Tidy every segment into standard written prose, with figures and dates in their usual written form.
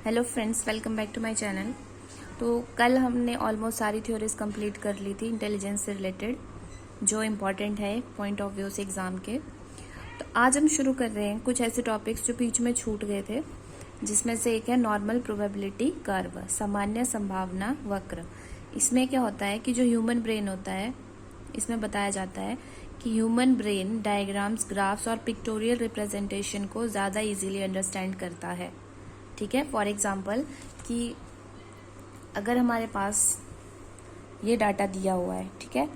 Hello friends, welcome back to my channel. तो कल हमने ऑलमोस्ट सारी थ्योरीज कंप्लीट कर ली थी इंटेलिजेंस से रिलेटेड, जो इम्पॉर्टेंट है पॉइंट ऑफ व्यू से एग्ज़ाम के। तो आज हम शुरू कर रहे हैं कुछ ऐसे टॉपिक्स जो बीच में छूट गए थे, जिसमें से एक है नॉर्मल प्रोबेबिलिटी कर्व, सामान्य संभावना वक्र। इसमें क्या होता है कि जो ह्यूमन ब्रेन होता है, इसमें बताया जाता है कि ह्यूमन ब्रेन डायग्राम्स, ग्राफ्स और पिक्टोरियल रिप्रेजेंटेशन को ज़्यादा इजीली अंडरस्टैंड करता है। ठीक है, फॉर एग्जाम्पल कि अगर हमारे पास ये डाटा दिया हुआ है, ठीक है,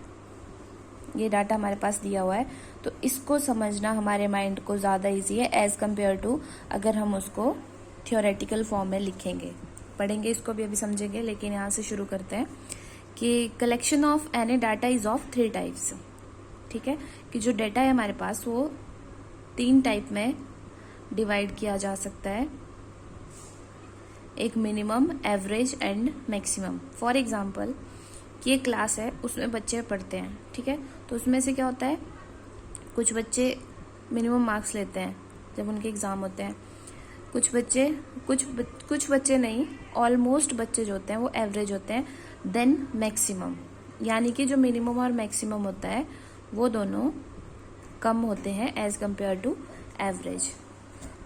ये डाटा हमारे पास दिया हुआ है, तो इसको समझना हमारे माइंड को ज़्यादा इजी है एज कम्पेयर टू अगर हम उसको थियोरेटिकल फॉर्म में लिखेंगे। पढ़ेंगे इसको भी, अभी समझेंगे, लेकिन यहाँ से शुरू करते हैं कि collection of any data is of 3 types. ठीक है, कि जो डाटा है हमारे पास वो 3 टाइप में डिवाइड किया जा सकता है, एक minimum, average and maximum. For example कि एक क्लास है, उसमें बच्चे पढ़ते हैं, ठीक है, तो उसमें से क्या होता है, कुछ बच्चे मिनिमम मार्क्स लेते हैं जब उनके एग्ज़ाम होते हैं, कुछ बच्चे नहीं, ऑलमोस्ट बच्चे जो होते हैं वो एवरेज होते हैं, देन मैक्सिमम। यानी कि जो मिनिमम और मैक्सिमम होता है वो दोनों कम होते हैं एज कम्पेयर टू एवरेज।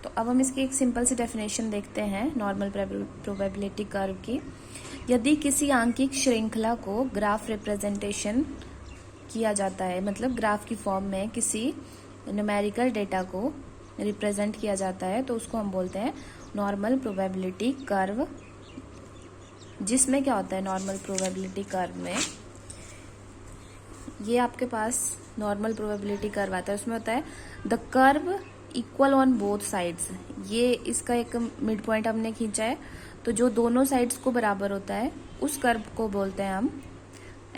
तो अब हम इसकी एक सिंपल सी डेफिनेशन देखते हैं नॉर्मल प्रोबेबिलिटी कर्व की। यदि किसी आंकिक श्रृंखला को ग्राफ रिप्रेजेंटेशन किया जाता है, मतलब ग्राफ की फॉर्म में किसी न्यूमेरिकल डेटा को रिप्रेजेंट किया जाता है, तो उसको हम बोलते हैं नॉर्मल प्रोबेबिलिटी कर्व। जिसमें क्या होता है नॉर्मल प्रोबेबिलिटी कर्व में, ये आपके पास नॉर्मल प्रोबेबिलिटी कर्व आता है, उसमें होता है the curve equal on both sides. ये इसका एक मिड पॉइंट हमने खींचा है, तो जो दोनों साइड्स को बराबर होता है उस कर्व को बोलते हैं हम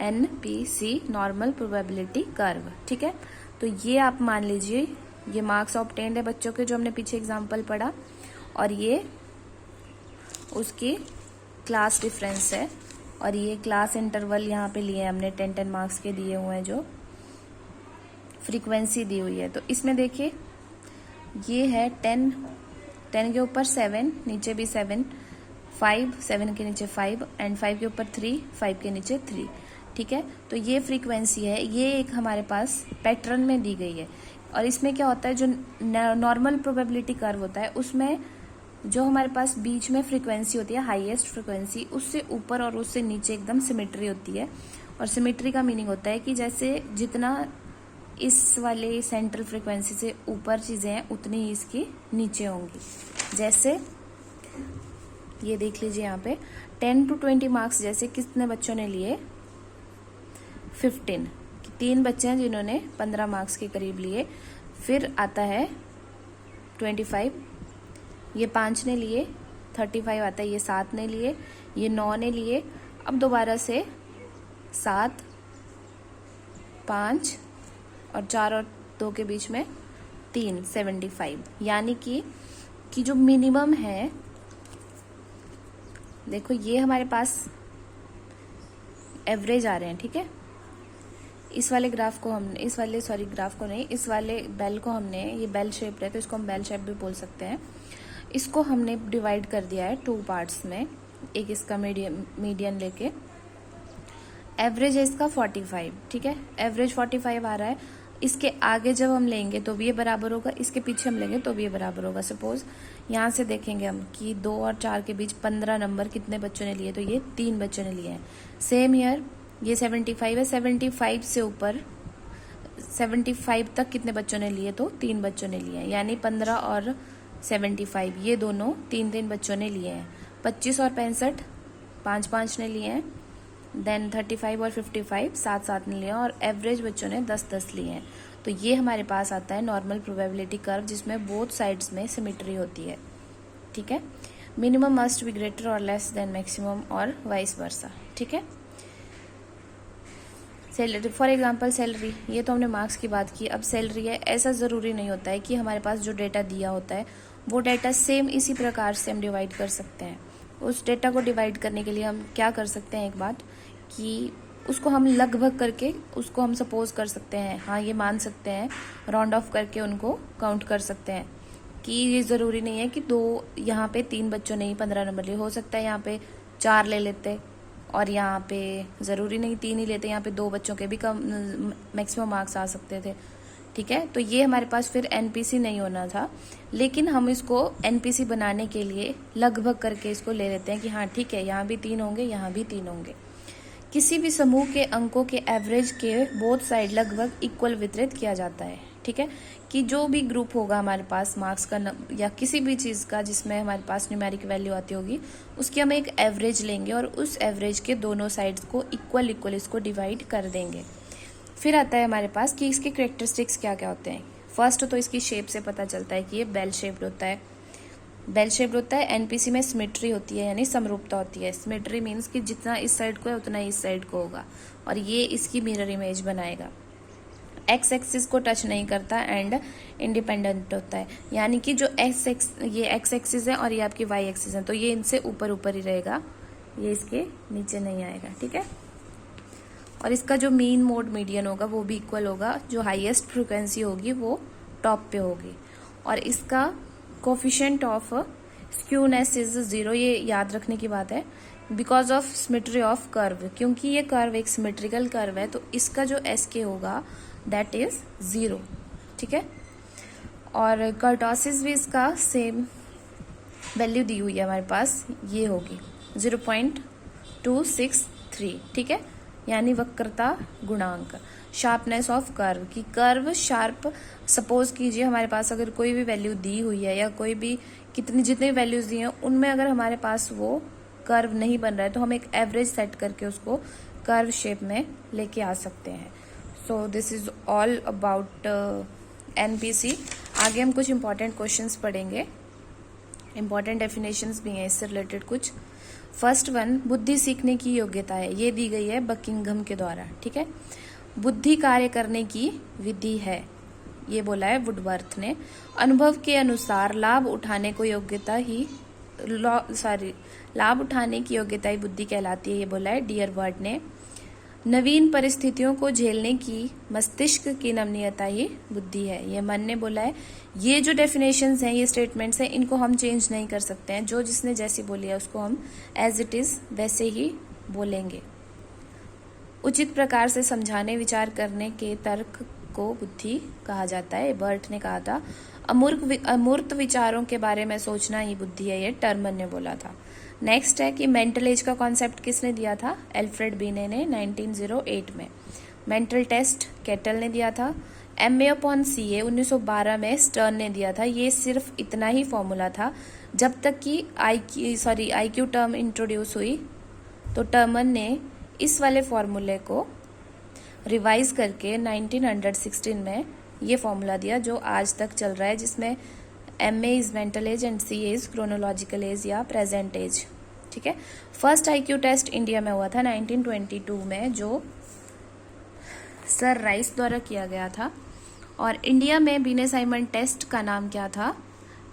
NPC, नॉर्मल प्रोबेबिलिटी कर्व। ठीक है, तो ये आप मान लीजिए ये मार्क्स ऑब्टेन्ड है बच्चों के, जो हमने पीछे एग्जाम्पल पढ़ा, और ये उसकी क्लास डिफरेंस है, और ये क्लास इंटरवल यहाँ पे लिए हमने 10-10 मार्क्स के दिए हुए हैं, जो फ्रीक्वेंसी दी हुई है। तो इसमें देखिए ये है 10 के ऊपर 7, नीचे भी 7, 5, 7 के नीचे 5 एंड 5 के ऊपर 3, 5 के नीचे 3। ठीक है, तो ये फ्रीक्वेंसी है, ये एक हमारे पास पैटर्न में दी गई है। और इसमें क्या होता है, जो नॉर्मल प्रोबेबिलिटी कर्व होता है उसमें जो हमारे पास बीच में फ्रीक्वेंसी होती है, हाईएस्ट फ्रीक्वेंसी, उससे ऊपर और उससे नीचे एकदम सिमेट्री होती है। और सिमेट्री का मीनिंग होता है कि जैसे जितना इस वाले सेंट्रल फ्रीक्वेंसी से ऊपर चीज़ें हैं उतनी ही इसकी नीचे होंगी। जैसे ये देख लीजिए यहाँ पे 10 to 20 मार्क्स जैसे कितने बच्चों ने लिए, 15। 3 बच्चे हैं जिन्होंने 15 मार्क्स के करीब लिए। फिर आता है 25, ये 5 ने लिए, 35 आता है, ये 7 ने लिए, ये 9 ने लिए। अब दोबारा से 7, 5 और 4 और 2 के बीच में 3, 75। यानी कि जो मिनिमम है, देखो ये हमारे पास एवरेज आ रहे हैं, ठीक है। इस वाले ग्राफ को हमने, इस वाले बेल को हमने, ये बेल शेप है तो इसको हम बेल शेप भी बोल सकते हैं। इसको हमने डिवाइड कर दिया है 2 पार्ट्स में, एक इसका मीडियन लेके। एवरेज है इसका 45, ठीक है, एवरेज 45 आ रहा है। इसके आगे जब हम लेंगे तो भी ये बराबर होगा, इसके पीछे हम लेंगे तो भी ये बराबर होगा। सपोज यहाँ से देखेंगे हम कि 2 और 4 के बीच 15 नंबर कितने बच्चों ने लिए, तो ये 3 बच्चों ने लिए हैं। सेम ईयर ये 75 है, 75 से ऊपर 75 तक कितने बच्चों ने लिए, तो 3 बच्चों ने लिए हैं। यानी 15 और 75 ये दोनों 3-3 बच्चों ने लिए हैं। 25 और 65 5-5 ने लिए हैं। देन 35 और 55 7-7 ने लिए, और एवरेज बच्चों ने 10-10 लिए हैं। तो ये हमारे पास आता है नॉर्मल प्रोबेबिलिटी कर्व, जिसमें बोथ साइड्स में सिमेट्री होती है। ठीक है, मिनिमम मस्ट बी ग्रेटर और लेस देन मैक्सिमम और वाइस वर्सा। ठीक है, सैलरी, फॉर एग्जांपल सैलरी, ये तो हमने मार्क्स की बात की। अब सैलरी है, ऐसा ज़रूरी नहीं होता है कि हमारे पास जो डेटा दिया होता है वो डेटा सेम इसी प्रकार से हम डिवाइड कर सकते हैं। उस डेटा को डिवाइड करने के लिए हम क्या कर सकते हैं, एक बात कि उसको हम लगभग करके उसको हम सपोज कर सकते हैं, हाँ ये मान सकते हैं, राउंड ऑफ करके उनको काउंट कर सकते हैं। कि ये ज़रूरी नहीं है कि दो यहाँ पे 3 बच्चों ने ही 15 नंबर लिए, हो सकता है यहाँ पे 4 ले लेते और यहाँ पे ज़रूरी नहीं 3 ही लेते, यहाँ पे 2 बच्चों के भी कम मैक्सिमम मार्क्स आ सकते थे। ठीक है, तो ये हमारे पास फिर एनपीसी नहीं होना था, लेकिन हम इसको एनपीसी बनाने के लिए लगभग करके इसको ले लेते हैं कि हाँ ठीक है, यहाँ भी 3 होंगे, यहाँ भी 3 होंगे। किसी भी समूह के अंकों के एवरेज के बोथ साइड लगभग इक्वल वितरित किया जाता है। ठीक है, कि जो भी ग्रुप होगा हमारे पास मार्क्स का या किसी भी चीज़ का जिसमें हमारे पास न्यूमेरिक वैल्यू आती होगी, उसकी हम एक एवरेज लेंगे और उस एवरेज के दोनों साइड्स को इक्वल इसको डिवाइड कर देंगे। फिर आता है हमारे पास कि इसके कैरेक्टरिस्टिक्स क्या क्या होते हैं। फर्स्ट तो इसकी शेप से पता चलता है कि ये बेल शेप्ड होता है। बेल शेप्ड होता है। एनपीसी में सिमेट्री होती है, यानी समरूपता होती है। सिमेट्री मीन्स कि जितना इस साइड को है उतना इस साइड को होगा, और ये इसकी मिरर इमेज बनाएगा। एक्स एक्सिस को टच नहीं करता एंड इंडिपेंडेंट होता है, यानी कि जो ये एक्स एक्सिस है और ये आपकी वाई एक्सिस है, तो ये इनसे ऊपर ऊपर ही रहेगा, ये इसके नीचे नहीं आएगा। ठीक है, और इसका जो मीन मोड मीडियन होगा वो भी इक्वल होगा, जो हाईएस्ट फ्रिक्वेंसी होगी वो टॉप पे होगी, और इसका कोफिशिएंट ऑफ स्क्यूनेस इज 0। ये याद रखने की बात है, because of symmetry of curve, क्योंकि ये कर्व एक सिमेट्रिकल कर्व है, तो इसका जो SK होगा दैट इज 0। ठीक है, और कर्टोसिस भी इसका सेम वैल्यू दी हुई है हमारे पास, ये होगी 0.263। ठीक है, यानी वक्रता गुणांक। शार्पनेस ऑफ कर्व, की कर्व शार्प, सपोज कीजिए हमारे पास अगर कोई भी वैल्यू दी हुई है या कोई भी जितने वैल्यूज दी हैं उनमें अगर हमारे पास वो कर्व नहीं बन रहा है, तो हम एक एवरेज सेट करके उसको कर्व शेप में लेके आ सकते हैं। So this is all about NPC. आगे हम कुछ इंपॉर्टेंट क्वेश्चंस पढ़ेंगे, इंपॉर्टेंट डेफिनेशंस भी हैं इससे रिलेटेड कुछ। फर्स्ट वन, बुद्धि सीखने की योग्यता है, ये दी गई है बकिंघम के द्वारा। ठीक है, बुद्धि कार्य करने की विधि है, ये बोला है वुडवर्थ ने। अनुभव के अनुसार लाभ उठाने की योग्यता ही बुद्धि कहलाती है, ये बोला है डियरवर्ड ने। नवीन परिस्थितियों को झेलने की मस्तिष्क की नमनीयता ही बुद्धि है, ये मन ने बोला है। ये जो डेफिनेशंस हैं, ये स्टेटमेंट्स हैं, इनको हम चेंज नहीं कर सकते हैं, जो जिसने जैसी बोली है उसको हम एज इट इज वैसे ही बोलेंगे। उचित प्रकार से समझाने विचार करने के तर्क को बुद्धि कहा जाता है, बर्ट ने कहा था। अमूर्त विचारों के बारे में सोचना ही बुद्धि है, ये टर्मन ने बोला था। नेक्स्ट है कि मेंटल एज का कॉन्सेप्ट किसने दिया था? एल्फ्रेड बीने ने 1908 में। मेंटल टेस्ट केटल ने दिया था। MA/CA 1912 में स्टर्न ने दिया था। ये सिर्फ इतना ही फॉर्मूला था जब तक कि IQ टर्म इंट्रोड्यूस हुई, तो टर्मन ने इस वाले फॉर्मूले को रिवाइज करके 1916 में ये फॉर्मूला दिया जो आज तक चल रहा है, जिसमें MA is mental as and CA is chronological age या प्रेजेंट एज। ठीक है, फर्स्ट IQ टेस्ट इंडिया में हुआ था 1922 में, जो सर राइस द्वारा किया गया था। और इंडिया में बीने साइमन टेस्ट का नाम क्या था?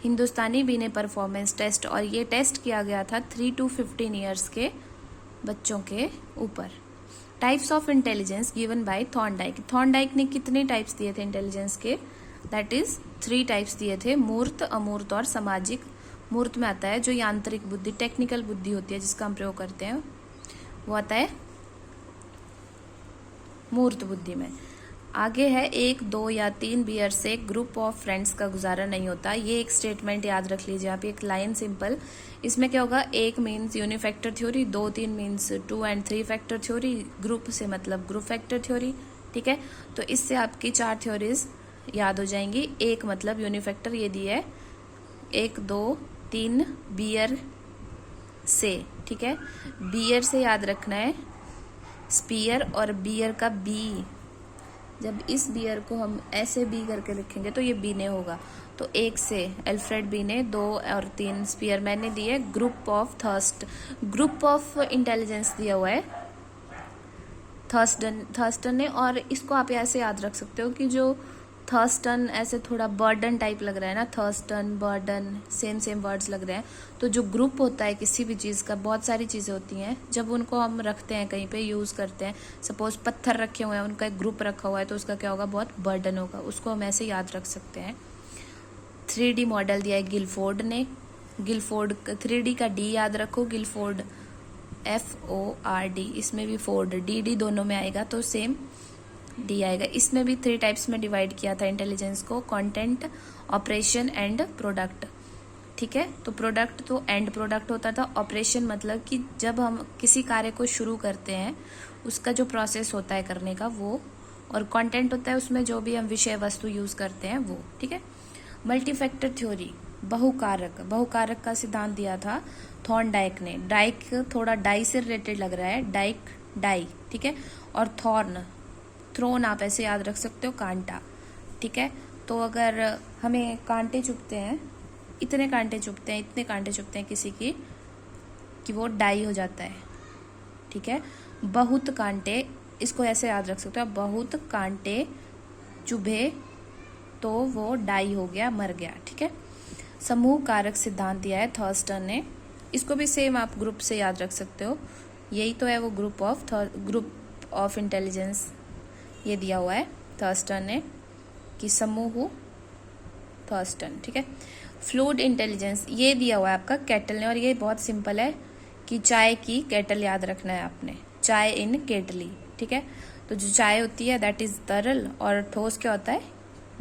हिंदुस्तानी बीने परफॉर्मेंस टेस्ट, और ये टेस्ट किया गया था 3 to 15 ईयर्स के बच्चों के ऊपर। Types of intelligence given by Thorndike. Thorndike ने कितने टाइप्स दिए थे इंटेलिजेंस के? दैट इज 3 टाइप्स दिए थे, मूर्त, अमूर्त और सामाजिक। मूर्त में आता है जो यांत्रिक बुद्धि, टेक्निकल बुद्धि होती है जिसका हम प्रयोग करते हैं, वो आता है मूर्त बुद्धि में। आगे है 1, 2 या 3 बियर से ग्रुप ऑफ फ्रेंड्स का गुजारा नहीं होता। ये एक स्टेटमेंट याद रख लीजिए आप, एक लाइन सिंपल। इसमें क्या होगा? 1 means unifactor theory, 2, 3 means 2 and 3 factor theory, group से मतलब ग्रुप फैक्टर थ्योरी। ठीक है, तो इससे आपकी 4 थ्योरीज याद हो जाएंगी। 1 मतलब यूनिफैक्टर, ये दी है 1, 2, 3 बियर से। ठीक है, बियर से याद रखना है स्पीयर, और बियर का बी, जब इस बियर को हम ऐसे बी करके लिखेंगे तो ये बीने होगा। तो 1 से एल्फ्रेड बीने, 2 और 3 स्पीयर मैंने दिए। Group of thirst, group of intelligence दिया हुआ है थर्स्टन ने। और इसको आप ऐसे याद रख सकते हो कि जो थर्स्टन ऐसे थोड़ा बर्डन टाइप लग रहा है ना, थर्स्टन बर्डन सेम वर्ड्स लग रहे हैं। तो जो ग्रुप होता है किसी भी चीज़ का, बहुत सारी चीज़ें होती हैं, जब उनको हम रखते हैं कहीं पे यूज़ करते हैं, सपोज पत्थर रखे हुए हैं, उनका एक ग्रुप रखा हुआ है, तो उसका क्या होगा? बहुत बर्डन होगा, उसको हम ऐसे याद रख सकते हैं। 3D मॉडल दिया है गिलफोर्ड ने। गिलफोर्ड 3D का D याद रखो, गिलफोर्ड FORD, इसमें भी फोर्ड DD दोनों में आएगा तो सेम D आएगा। इसमें भी 3 टाइप्स में डिवाइड किया था इंटेलिजेंस को, कंटेंट, ऑपरेशन एंड प्रोडक्ट। ठीक है, तो प्रोडक्ट तो एंड प्रोडक्ट होता था, ऑपरेशन मतलब कि जब हम किसी कार्य को शुरू करते हैं उसका जो प्रोसेस होता है करने का वो, और कंटेंट होता है उसमें जो भी हम विषय वस्तु यूज करते हैं वो। ठीक है, मल्टीफैक्टर थ्योरी, बहुकारक का सिद्धांत दिया था थॉर्नडाइक ने। डाइक थोड़ा डाई से रिलेटेड लग रहा है, डाइक डाई, ठीक है, और थ्रोन आप ऐसे याद रख सकते हो, कांटा। ठीक है, तो अगर हमें कांटे चुभते हैं, इतने कांटे चुभते हैं किसी की कि वो डाई हो जाता है। ठीक है, बहुत कांटे, इसको ऐसे याद रख सकते हो, बहुत कांटे चुभे तो वो डाई हो गया, मर गया। ठीक है, समूह कारक सिद्धांत दिया है थर्स्टन ने। इसको भी सेम आप ग्रुप से याद रख सकते हो, यही तो है वो ग्रुप ऑफ इंटेलिजेंस, ये दिया हुआ है थर्स्टन ने कि समूह थर्स्टन। ठीक है, फ्लूइड इंटेलिजेंस ये दिया हुआ है आपका केटल ने, और ये बहुत सिंपल है कि चाय की केटल याद रखना है आपने, चाय इन केटली। ठीक है, तो जो चाय होती है दैट इज तरल, और ठोस क्या होता है,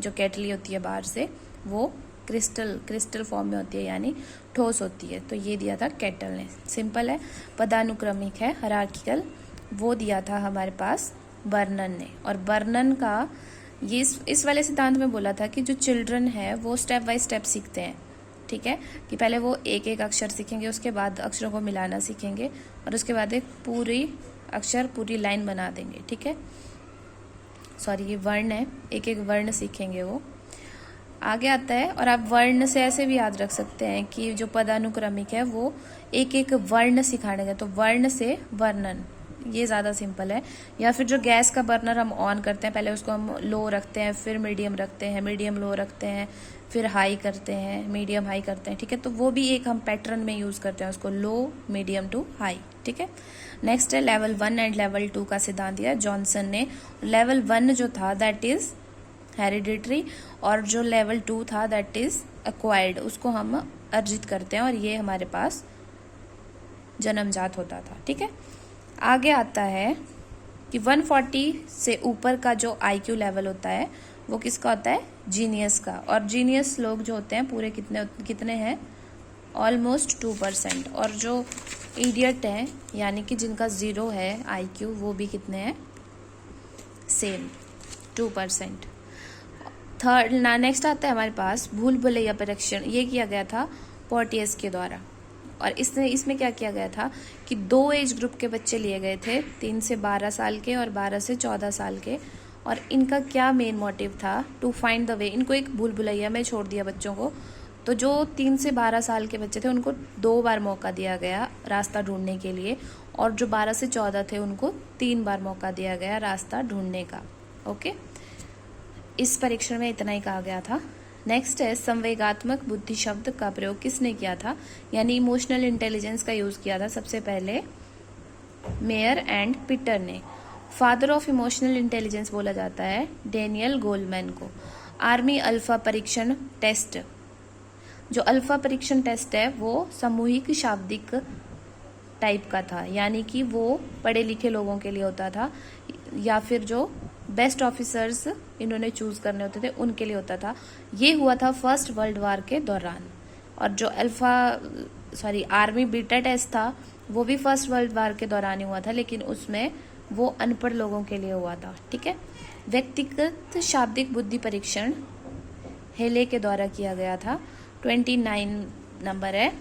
जो केटली होती है बाहर से वो क्रिस्टल फॉर्म में होती है, यानी ठोस होती है। तो ये दिया था केटल ने, सिंपल है। पदानुक्रमिक है, हायरार्किकल, वो दिया था हमारे पास बर्नन ने। और बर्नन का ये इस वाले सिद्धांत में बोला था कि जो चिल्ड्रन है वो स्टेप बाय स्टेप सीखते हैं। ठीक है, कि पहले वो एक एक अक्षर सीखेंगे, उसके बाद अक्षरों को मिलाना सीखेंगे, और उसके बाद एक पूरी अक्षर पूरी लाइन बना देंगे। ठीक है, सॉरी ये वर्ण है, एक एक वर्ण सीखेंगे वो, आगे आता है। और आप वर्ण से ऐसे भी याद रख सकते हैं कि जो पदानुक्रमिक है वो एक एक वर्ण सिखाने का, तो वर्ण से वर्णन, ये ज़्यादा सिंपल है। या फिर जो गैस का बर्नर हम ऑन करते हैं, पहले उसको हम लो रखते हैं, फिर मीडियम रखते हैं, मीडियम लो रखते हैं, फिर हाई करते हैं, मीडियम हाई करते हैं। ठीक है, तो वो भी एक हम पैटर्न में यूज़ करते हैं उसको, लो मीडियम टू हाई। ठीक है, नेक्स्ट है लेवल 1 एंड लेवल 2 का सिद्धांत दिया जॉनसन ने। लेवल 1 जो था दैट इज हेरिडिटरी, और जो लेवल 2 था दैट इज एक्वायर्ड, उसको हम अर्जित करते हैं, और ये हमारे पास जन्मजात होता था। ठीक है, आगे आता है कि 140 से ऊपर का जो IQ लेवल होता है वो किसका होता है, जीनियस का। और जीनियस लोग जो होते हैं पूरे कितने हैं, ऑलमोस्ट 2%। और जो इडियट हैं यानी कि जिनका 0 है IQ, वो भी कितने हैं, सेम 2%। थर्ड नेक्स्ट आता है हमारे पास भूल भुलैया परीक्षण, ये किया गया था पोर्टियस के द्वारा। और इसमें क्या किया गया था कि 2 एज ग्रुप के बच्चे लिए गए थे, 3 से 12 साल के और 12 से 14 साल के। और इनका क्या मेन मोटिव था, टू फाइंड द वे। इनको एक भूल भुलैया में छोड़ दिया बच्चों को, तो जो 3 से 12 साल के बच्चे थे उनको 2 बार मौका दिया गया रास्ता ढूंढने के लिए, और जो 12 से 14 थे उनको 3 बार मौका दिया गया रास्ता ढूंढने का। ओके, इस परीक्षण में इतना ही कहा गया था। नेक्स्ट है संवेगात्मक बुद्धि शब्द का प्रयोग किसने किया था, यानी इमोशनल इंटेलिजेंस का यूज किया था सबसे पहले मेयर एंड पीटर ने। फादर ऑफ इमोशनल इंटेलिजेंस बोला जाता है डेनियल गोलमैन को। आर्मी अल्फा परीक्षण टेस्ट, जो अल्फा परीक्षण टेस्ट है वो सामूहिक शाब्दिक टाइप का था, यानी कि वो पढ़े लिखे लोगों के लिए होता था, या फिर जो बेस्ट ऑफिसर्स इन्होंने चूज करने होते थे उनके लिए होता था। ये हुआ था फर्स्ट वर्ल्ड वार के दौरान। और जो आर्मी बीटा टेस्ट था वो भी फर्स्ट वर्ल्ड वार के दौरान ही हुआ था, लेकिन उसमें वो अनपढ़ लोगों के लिए हुआ था। ठीक है, व्यक्तिगत शाब्दिक बुद्धि परीक्षण हेले के द्वारा किया गया था। 29 नंबर है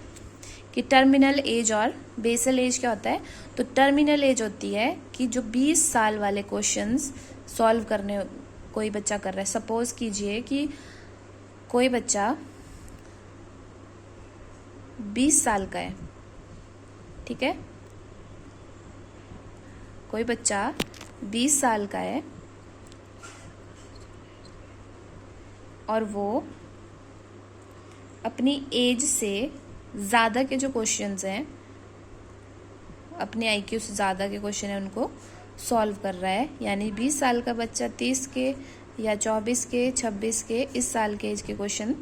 कि टर्मिनल एज और बेसल एज क्या होता है, तो टर्मिनल एज होती है कि जो 20 साल वाले क्वेश्चंस सॉल्व करने कोई बच्चा कर रहा है। सपोज कीजिए कि कोई बच्चा 20 साल का है, ठीक है, कोई बच्चा 20 साल का है और वो अपनी एज से ज़्यादा के जो क्वेश्चंस हैं, अपने IQ से ज़्यादा के क्वेश्चन है उनको सॉल्व कर रहा है। यानी 20 साल का बच्चा 30 के या 24 के 26 के इस साल के एज के क्वेश्चन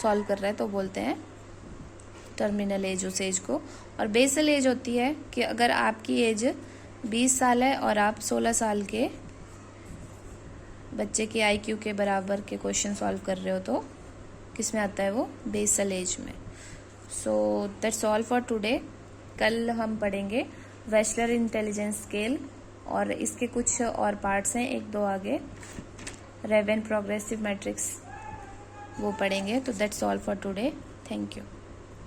सॉल्व कर रहा है तो बोलते हैं टर्मिनल एज उस एज को। और बेसल एज होती है कि अगर आपकी एज 20 साल है और आप 16 साल के बच्चे के IQ के बराबर के क्वेश्चन सॉल्व कर रहे हो तो किस में आता है वो, बेसल एज में। So that's all for today. कल हम पढ़ेंगे वेशलर इंटेलिजेंस स्केल और इसके कुछ और पार्ट्स हैं, 1-2 आगे रेवेन प्रोग्रेसिव मैट्रिक्स वो पढ़ेंगे। तो that's all for today, thank you.